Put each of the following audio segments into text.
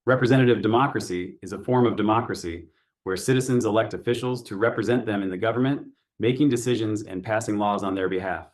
Representative democracy is a form of democracy where citizens elect officials to represent them in the government, making decisions and passing laws on their behalf.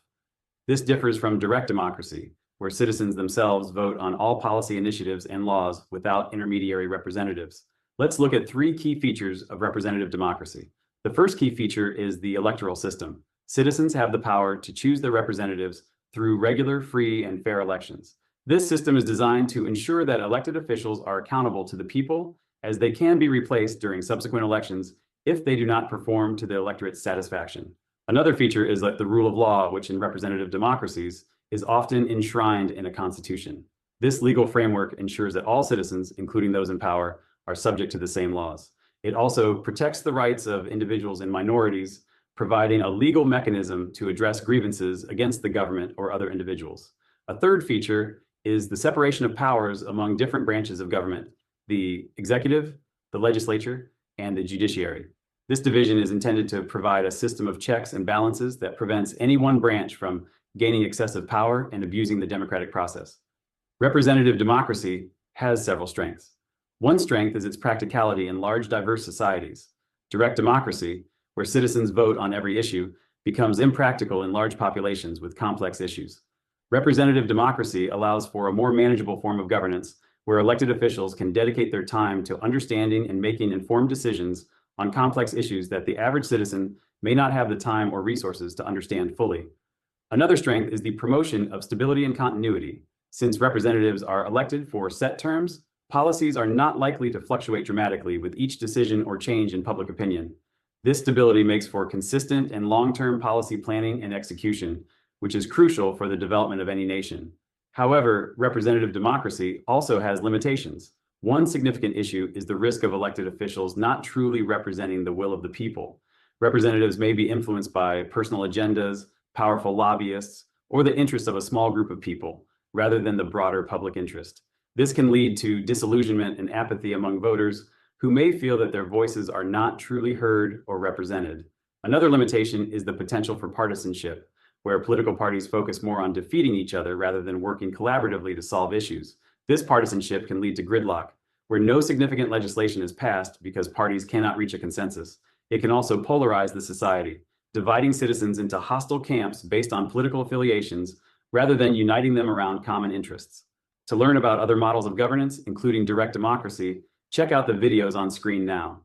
This differs from direct democracy, where citizens themselves vote on all policy initiatives and laws without intermediary representatives. Let's look at three key features of representative democracy. The first key feature is the electoral system. Citizens have the power to choose their representatives through regular, free, and fair elections. This system is designed to ensure that elected officials are accountable to the people, as they can be replaced during subsequent elections if they do not perform to the electorate's satisfaction. Another feature is that the rule of law, which in representative democracies is often enshrined in a constitution. This legal framework ensures that all citizens, including those in power, are subject to the same laws. It also protects the rights of individuals and minorities, providing a legal mechanism to address grievances against the government or other individuals. A third feature is the separation of powers among different branches of government: the executive, the legislature, and the judiciary. This division is intended to provide a system of checks and balances that prevents any one branch from gaining excessive power and abusing the democratic process. Representative democracy has several strengths. One strength is its practicality in large, diverse societies. Direct democracy, where citizens vote on every issue, becomes impractical in large populations with complex issues. Representative democracy allows for a more manageable form of governance, where elected officials can dedicate their time to understanding and making informed decisions on complex issues that the average citizen may not have the time or resources to understand fully. Another strength is the promotion of stability and continuity. Since representatives are elected for set terms, policies are not likely to fluctuate dramatically with each decision or change in public opinion. This stability makes for consistent and long-term policy planning and execution, which is crucial for the development of any nation. However, representative democracy also has limitations. One significant issue is the risk of elected officials not truly representing the will of the people. Representatives may be influenced by personal agendas, powerful lobbyists, or the interests of a small group of people, rather than the broader public interest. This can lead to disillusionment and apathy among voters who may feel that their voices are not truly heard or represented. Another limitation is the potential for partisanship, where political parties focus more on defeating each other rather than working collaboratively to solve issues. This partisanship can lead to gridlock, where no significant legislation is passed because parties cannot reach a consensus. It can also polarize the society, dividing citizens into hostile camps based on political affiliations rather than uniting them around common interests. To learn about other models of governance, including direct democracy, check out the videos on screen now.